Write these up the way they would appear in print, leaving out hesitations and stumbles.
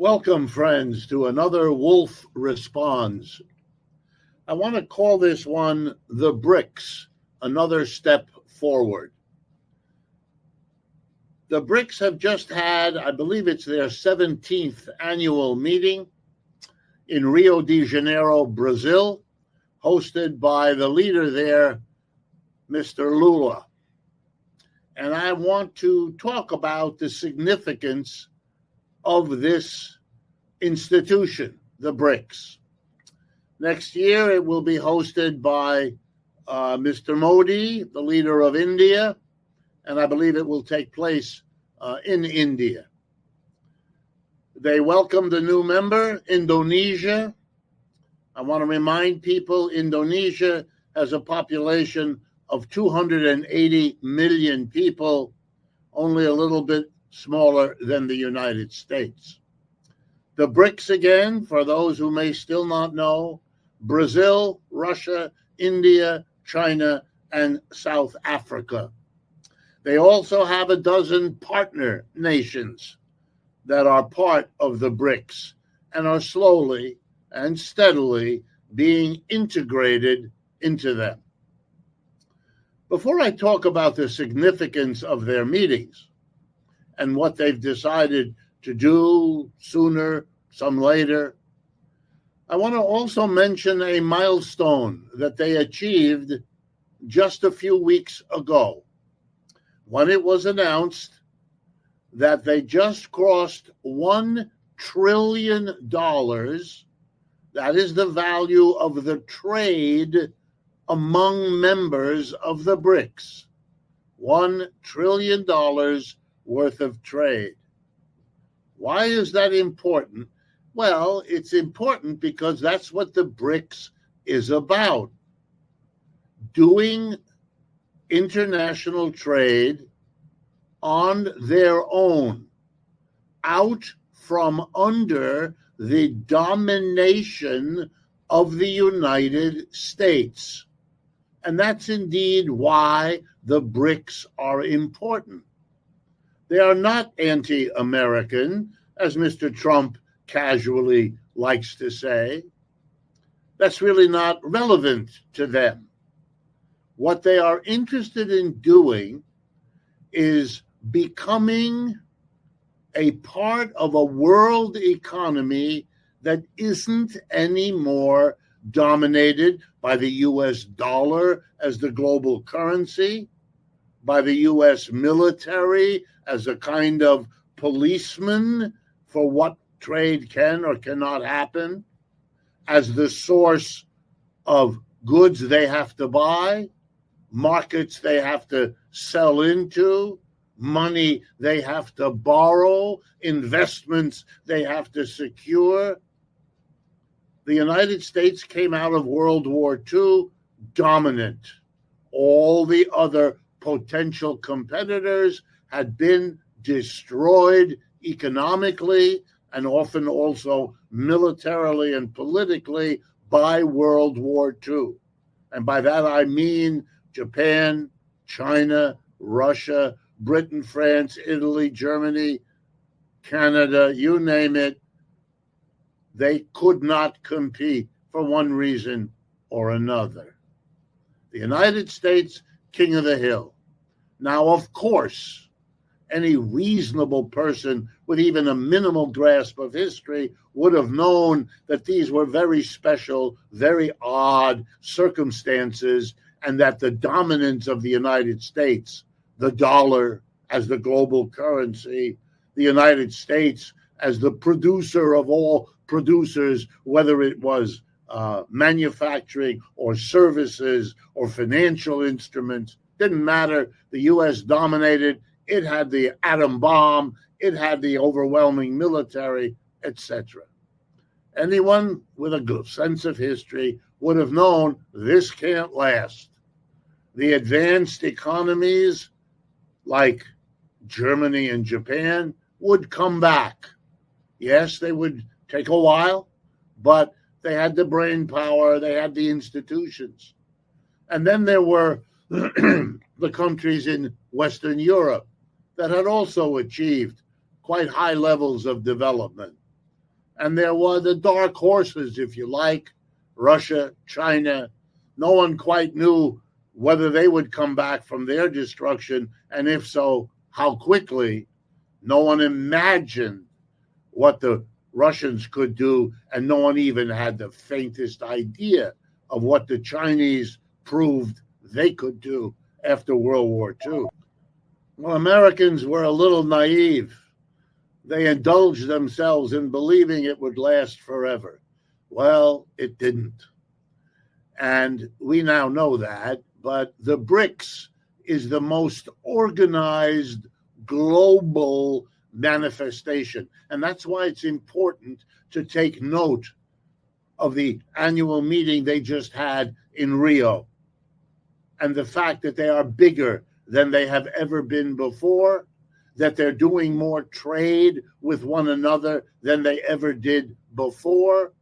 Welcome, friends, to another Wolff Responds. I want to call this one the BRICS, another step forward. The BRICS have just had, I believe it's their 17th annual meeting in Rio de Janeiro, Brazil, hosted by the leader there, Mr. Lula. And I want to talk about the significance of this institution, the BRICS. Next year, it will be hosted by Mr. Modi, the leader of India, and I believe it will take place in India. They welcomed a new member, Indonesia. I want to remind people Indonesia has a population of 280 million people, only a little bit smaller than the United States. The BRICS again, for those who may still not know, Brazil, Russia, India, China, and South Africa. They also have a dozen partner nations that are part of the BRICS and are slowly and steadily being integrated into them. Before I talk about the significance of their meetings and what they've decided to do sooner, some later, I want to also mention a milestone that they achieved just a few weeks ago, when it was announced that they just crossed $1 trillion. That is the value of the trade among members of the BRICS. $1 trillion worth of trade. Why is that important? Well, it's important because that's what the BRICS is about. Doing international trade on their own, out from under the domination of the United States. And that's indeed why the BRICS are important. They are not anti-American, as Mr. Trump casually likes to say. That's really not relevant to them. What they are interested in doing is becoming a part of a world economy that isn't anymore dominated by the US dollar as the global currency, by the US military as a kind of policeman for what trade can or cannot happen, as the source of goods they have to buy, markets they have to sell into, money they have to borrow, investments they have to secure. The United States came out of World War II dominant. All the other potential competitors had been destroyed economically and often also militarily and politically by World War II. And by that I mean Japan, China, Russia, Britain, France, Italy, Germany, Canada, you name it. They could not compete for one reason or another. The United States, king of the hill. Now, of course, any reasonable person with even a minimal grasp of history would have known that these were very special, very odd circumstances, and that the dominance of the United States, the dollar as the global currency, the United States as the producer of all producers, whether it was manufacturing or services or financial instruments, didn't matter. The U.S. dominated. It had the atom bomb. It had the overwhelming military, etc. Anyone with a good sense of history would have known this can't last. The advanced economies like Germany and Japan would come back. Yes, they would take a while, but they had the brain power, they had the institutions. And then there were the countries in Western Europe that had also achieved quite high levels of development. And there were the dark horses, if you like, Russia, China. No one quite knew whether they would come back from their destruction, and if so, how quickly. No one imagined what the Russians could do, and no one even had the faintest idea of what the Chinese proved they could do after World War II. Well, Americans were a little naive. They indulged themselves in believing it would last forever. Well, it didn't. And we now know that, but the BRICS is the most organized global manifestation. And that's why it's important to take note of the annual meeting they just had in Rio and the fact that they are bigger than they have ever been before, that they're doing more trade with one another than they ever did before,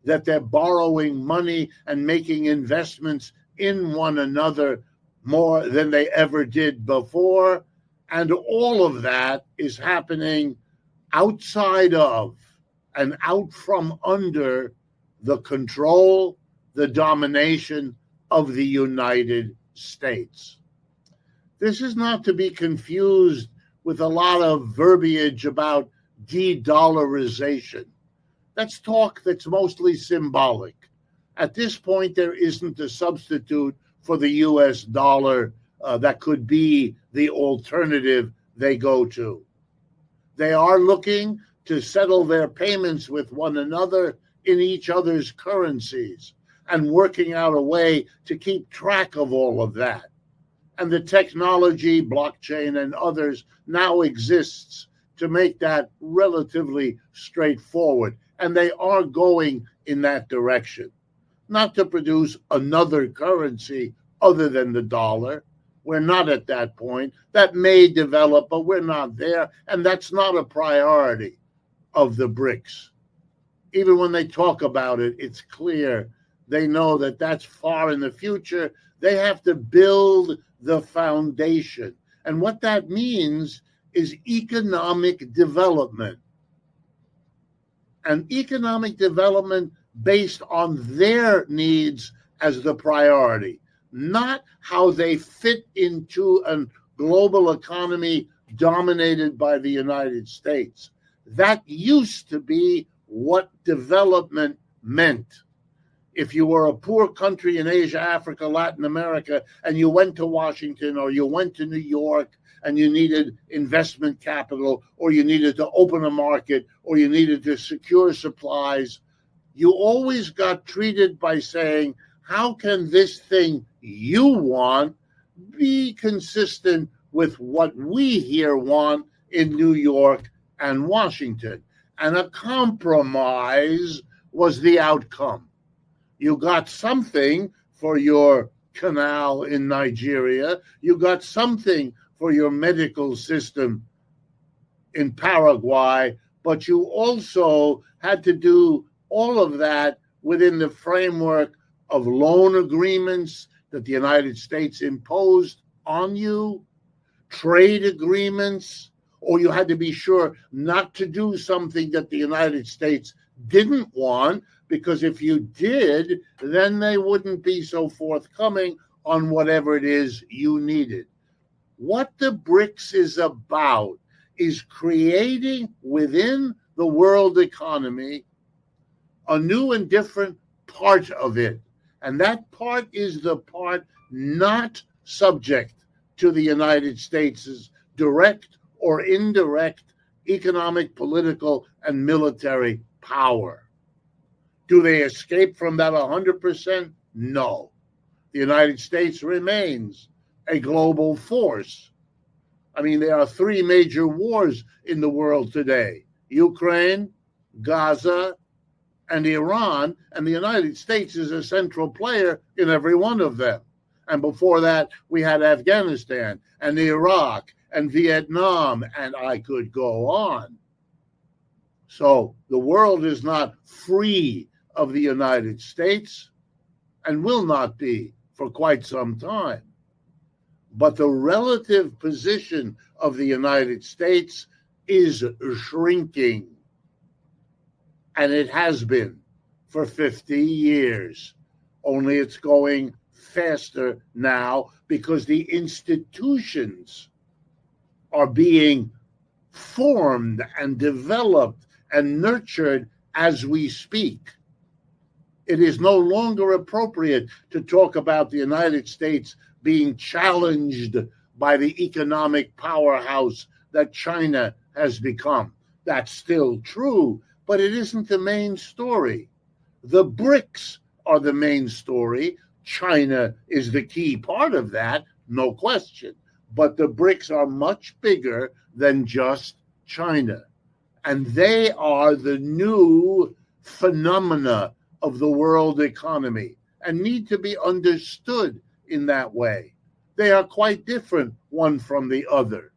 that they're borrowing money and making investments in one another more than they ever did before. And all of that is happening outside of and out from under the control, the domination of the United States. This is not to be confused with a lot of verbiage about de-dollarization. That's talk that's mostly symbolic. At this point, there isn't a substitute for the US dollar that could be the alternative they go to. They are looking to settle their payments with one another in each other's currencies and working out a way to keep track of all of that. And the technology, blockchain and others, now exists to make that relatively straightforward. And they are going in that direction. Not to produce another currency other than the dollar. We're not at that point. That may develop, but we're not there. And that's not a priority of the BRICS. Even when they talk about it, it's clear they know that that's far in the future. They have to build the foundation. And what that means is economic development. And economic development based on their needs as the priority, not how they fit into a global economy dominated by the United States. That used to be what development meant. If you were a poor country in Asia, Africa, Latin America, and you went to Washington or you went to New York and you needed investment capital or you needed to open a market or you needed to secure supplies, you always got treated by saying, how can this thing you want be consistent with what we here want in New York and Washington? And a compromise was the outcome. You got something for your canal in Nigeria. You got something for your medical system in Paraguay, but you also had to do all of that within the framework of loan agreements that the United States imposed on you, trade agreements, or you had to be sure not to do something that the United States didn't want, because if you did, then they wouldn't be so forthcoming on whatever it is you needed. What the BRICS is about is creating within the world economy a new and different part of it. And that part is the part not subject to the United States' direct or indirect economic, political, and military power. Do they escape from that 100%? No. The United States remains a global force. I mean, there are three major wars in the world today: Ukraine, Gaza, and Iran, and the United States is a central player in every one of them. And before that, we had Afghanistan and Iraq and Vietnam, and I could go on. So the world is not free of the United States and will not be for quite some time. But the relative position of the United States is shrinking. and it has been for 50 years. Only it's going faster now because the institutions are being formed and developed and nurtured as we speak. It is no longer appropriate to talk about the United States being challenged by the economic powerhouse that China has become. That's still true, but it isn't the main story. The BRICS are the main story. China is the key part of that, no question. But the BRICS are much bigger than just China. And they are the new phenomena of the world economy and need to be understood in that way. They are quite different one from the other.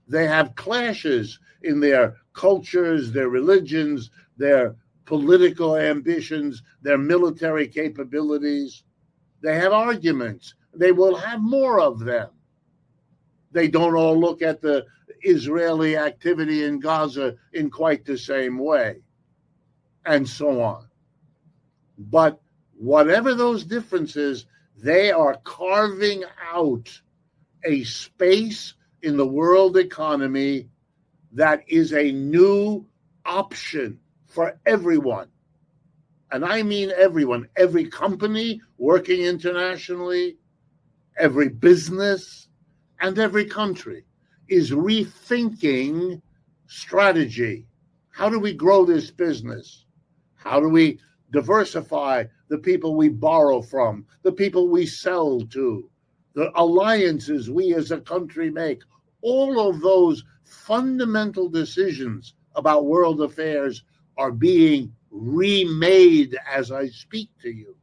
They have clashes in their cultures, their religions, their political ambitions, their military capabilities. They have arguments. They will have more of them. They don't all look at the Israeli activity in Gaza in quite the same way, and so on. But whatever those differences, they are carving out a space in the world economy that is a new option for everyone. And I mean everyone, every company working internationally, every business, and every country is rethinking strategy. How do we grow this business? How do we diversify the people we borrow from, the people we sell to, the alliances we as a country make? All of those fundamental decisions about world affairs are being remade as I speak to you.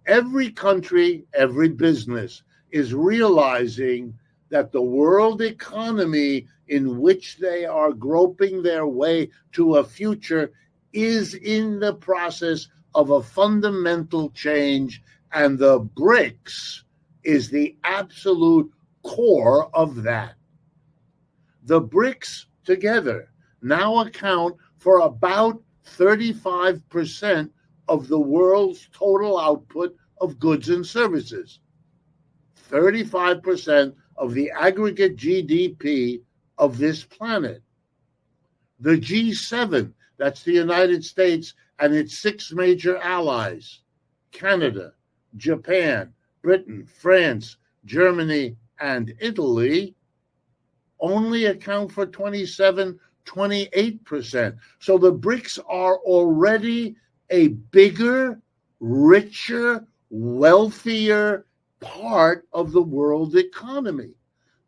Every country, every business is realizing that the world economy in which they are groping their way to a future is in the process of a fundamental change, and the BRICS is the absolute core of that. The BRICS together now account for about 35% of the world's total output of goods and services. 35% of the aggregate GDP of this planet. The G7, that's the United States and its 6 major allies, Canada, Japan, Britain, France, Germany, and Italy, only account for 27, 28%. So the BRICS are already a bigger, richer, wealthier part of the world economy.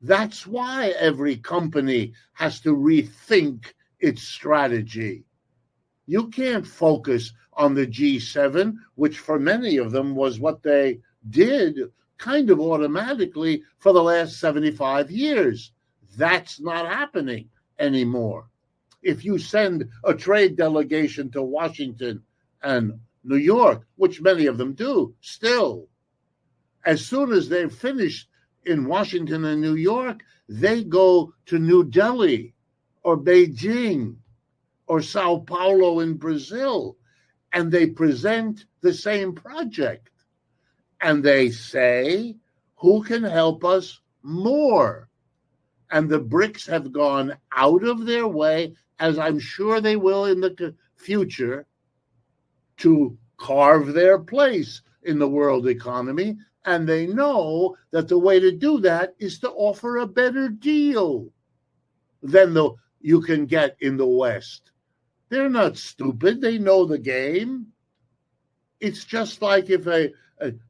That's why every company has to rethink its strategy. You can't focus on the G7, which for many of them was what they did kind of automatically for the last 75 years. That's not happening anymore. If you send a trade delegation to Washington and New York, which many of them do still, as soon as they're finished in Washington and New York, they go to New Delhi or Beijing or Sao Paulo in Brazil, and they present the same project. And they say, who can help us more? And the BRICS have gone out of their way, as I'm sure they will in the future, to carve their place in the world economy. And they know that the way to do that is to offer a better deal than you can get in the West. They're not stupid. They know the game. It's just like if a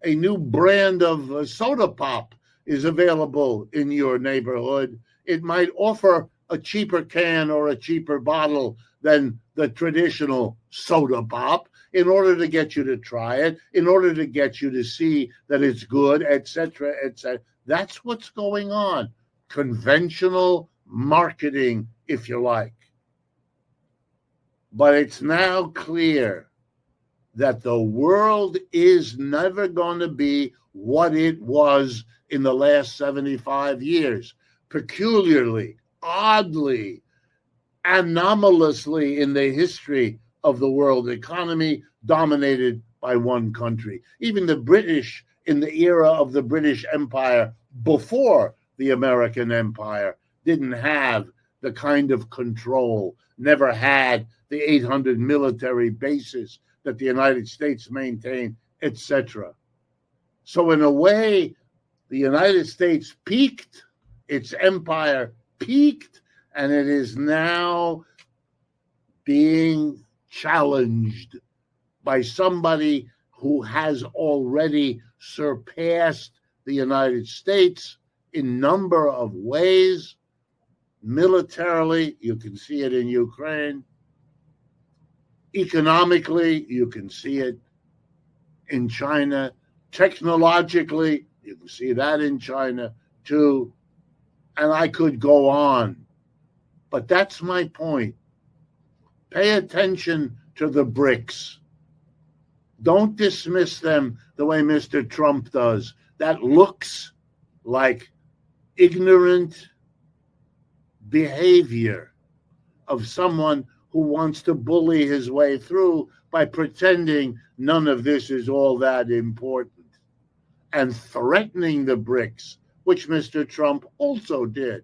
new brand of soda pop is available in your neighborhood, it might offer a cheaper can or a cheaper bottle than the traditional soda pop in order to get you to try it, in order to get you to see that it's good, etc., etc. That's what's going on. Conventional marketing, if you like. But it's now clear that the world is never going to be what it was in the last 75 years. Peculiarly, oddly, anomalously in the history of the world economy dominated by one country. Even the British, in the era of the British Empire, before the American Empire, didn't have the kind of control, never had the 800 military bases that the United States maintained, etc. So in a way, the United States peaked, its empire peaked, and it is now being challenged by somebody who has already surpassed the United States in number of ways. Militarily, you can see it in Ukraine. Economically, you can see it in China. Technologically, you can see that in China too. And I could go on. But that's my point. Pay attention to the BRICS. Don't dismiss them the way Mr. Trump does. That looks like ignorant behavior of someone who wants to bully his way through by pretending none of this is all that important and threatening the BRICS, which Mr. Trump also did.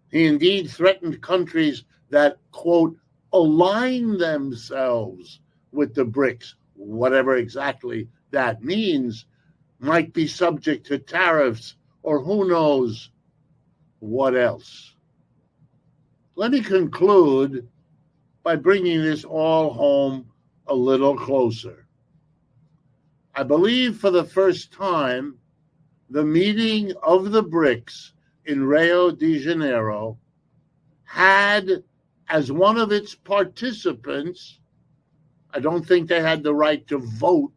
He indeed threatened countries that, quote, align themselves with the BRICS, whatever exactly that means, might be subject to tariffs or who knows what else. Let me conclude by bringing this all home a little closer. I believe for the first time, the meeting of the BRICS in Rio de Janeiro had as one of its participants, I don't think they had the right to vote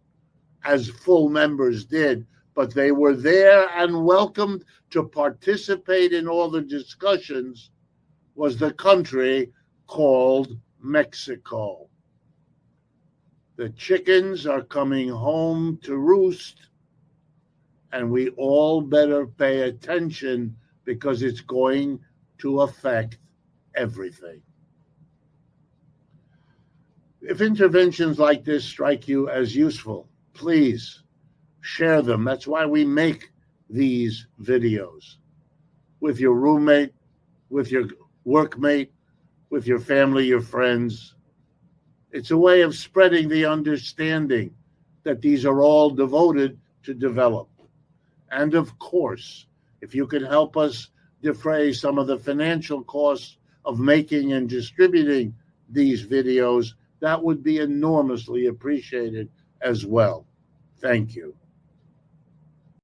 as full members did, but they were there and welcomed to participate in all the discussions, was the country called Mexico. The chickens are coming home to roost, and we all better pay attention because it's going to affect everything. If interventions like this strike you as useful, please share them. That's why we make these videos with your roommate, with your workmate, with your family, your friends. It's a way of spreading the understanding that these are all devoted to develop. And of course, if you could help us defray some of the financial costs of making and distributing these videos, that would be enormously appreciated as well. Thank you.